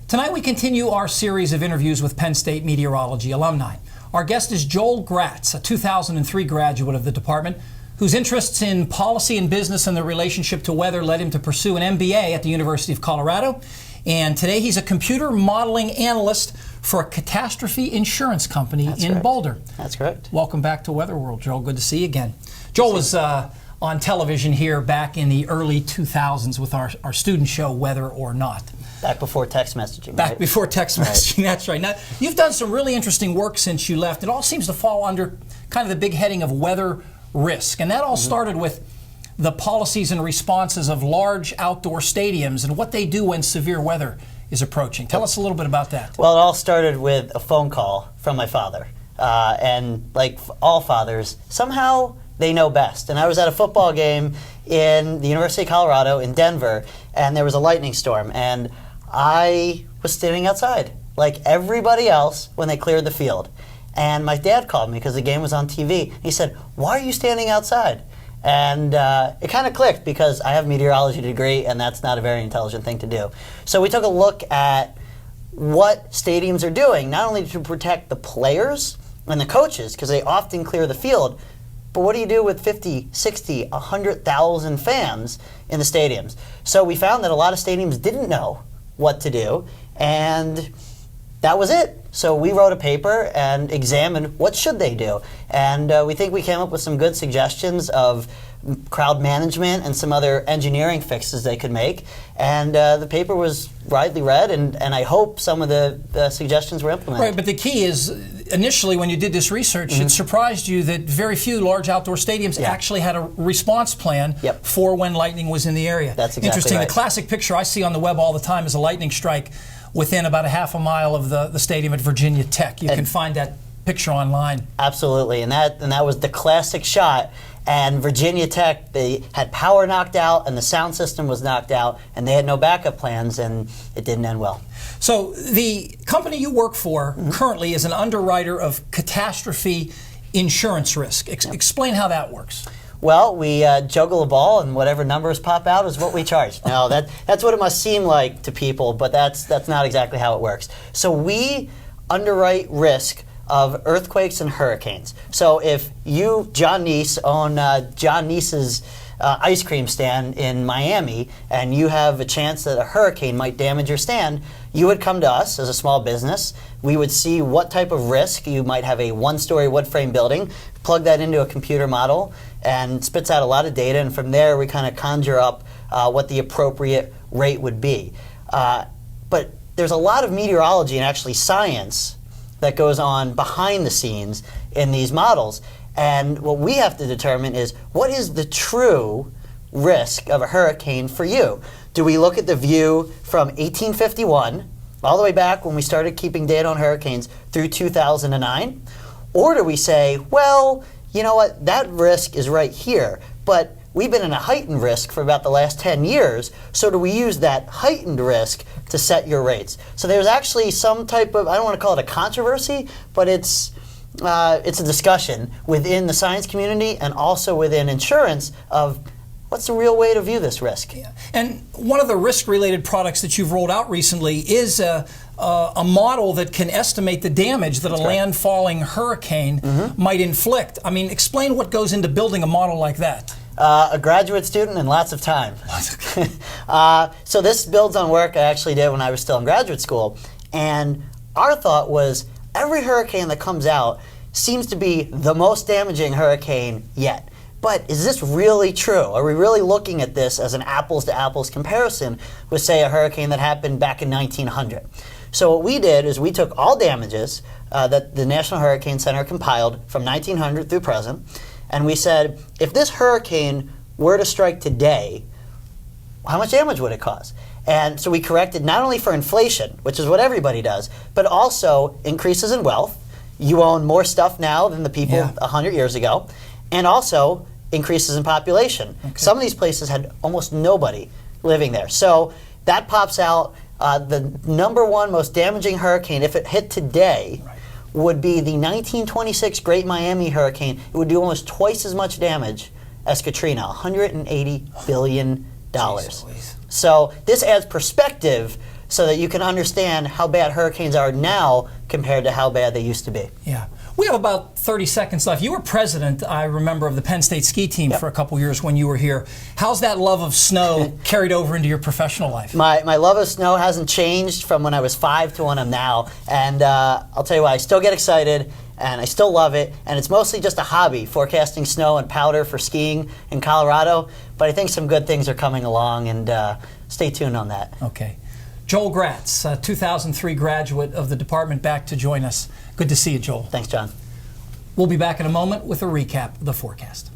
Tonight we continue our series of interviews with Penn State meteorology alumni. Our guest is Joel Gratz, a 2003 graduate of the department, whose interests in policy and business and their relationship to weather led him to pursue an MBA at the University of Colorado. And today he's a computer modeling analyst for a catastrophe insurance company in Boulder. That's correct. Welcome back to Weather World, Joel. Good to see you again. Joel was on television here back in the early 2000s with our student show, Whether or Not. Back before text messaging, Back right? before text messaging, that's right. Now, you've done some really interesting work since you left. It all seems to fall under kind of the big heading of weather risk. And that all started with the policies and responses of large outdoor stadiums and what they do when severe weather is approaching. Tell us a little bit about that. Well, it all started with a phone call from my father. And like all fathers, somehow they know best. And I was at a football game in the University of Colorado in Denver, and there was a lightning storm. And I was standing outside, like everybody else, when they cleared the field. And my dad called me because the game was on TV. He said, "Why are you standing outside?" And it kind of clicked because I have a meteorology degree, and that's not a very intelligent thing to do. So we took a look at what stadiums are doing, not only to protect the players and the coaches, because they often clear the field, but what do you do with 50, 60, 100,000 fans in the stadiums? So we found that a lot of stadiums didn't know what to do, and that was it. So we wrote a paper and examined what should they do. And we think we came up with some good suggestions of crowd management and some other engineering fixes they could make. And the paper was widely read, and I hope some of the suggestions were implemented. Right, but the key is, initially when you did this research, it surprised you that very few large outdoor stadiums actually had a response plan for when lightning was in the area. That's exactly interesting. right. The classic picture I see on the web all the time is a lightning strike within about a half a mile of the stadium at Virginia Tech. You can find that picture online. Absolutely, and that was the classic shot. And Virginia Tech, they had power knocked out and the sound system was knocked out, and they had no backup plans, and it didn't end well. So the company you work for currently is an underwriter of catastrophe insurance risk. Explain how that works. Well, we juggle a ball, and whatever numbers pop out is what we charge. Now, that's what it must seem like to people, but that's not exactly how it works. So we underwrite risk of earthquakes and hurricanes. So if you, Jon Nese, own Jon Nese's ice cream stand in Miami, and you have a chance that a hurricane might damage your stand, you would come to us as a small business. We would see what type of risk. You might have a one-story wood frame building, plug that into a computer model, and spits out a lot of data, and from there we kind of conjure up what the appropriate rate would be. But there's a lot of meteorology and actually science that goes on behind the scenes in these models. And what we have to determine is, what is the true risk of a hurricane for you? Do we look at the view from 1851, all the way back when we started keeping data on hurricanes, through 2009? Or do we say, well, you know what, that risk is right here, but we've been in a heightened risk for about the last 10 years, so do we use that heightened risk to set your rates? So there's actually some type of, I don't want to call it a controversy, but it's a discussion within the science community and also within insurance of what's the real way to view this risk. Yeah. And one of the risk-related products that you've rolled out recently is a model that can estimate the damage that a landfalling hurricane might inflict. I mean, explain what goes into building a model like that. A graduate student and lots of time. So this builds on work I actually did when I was still in graduate school. And our thought was, every hurricane that comes out seems to be the most damaging hurricane yet. But is this really true? Are we really looking at this as an apples-to-apples comparison with, say, a hurricane that happened back in 1900? So what we did is we took all damages that the National Hurricane Center compiled from 1900 through present, and we said, if this hurricane were to strike today, how much damage would it cause? And so we corrected not only for inflation, which is what everybody does, but also increases in wealth. You own more stuff now than the people 100 years ago, and also increases in population. Some of these places had almost nobody living there. So that pops out. The number one most damaging hurricane, if it hit today, would be the 1926 Great Miami Hurricane. It would do almost twice as much damage as Katrina, $180 billion. So this adds perspective so that you can understand how bad hurricanes are now compared to how bad they used to be. Yeah. We have about 30 seconds left. You were president, I remember, of the Penn State ski team for a couple years when you were here. How's that love of snow carried over into your professional life? My love of snow hasn't changed from when I was 5 to when I'm now. And I'll tell you what, I still get excited and I still love it. And it's mostly just a hobby, forecasting snow and powder for skiing in Colorado. But I think some good things are coming along, and stay tuned on that. Okay. Joel Gratz, a 2003 graduate of the department, back to join us. Good to see you, Joel. Thanks, John. We'll be back in a moment with a recap of the forecast.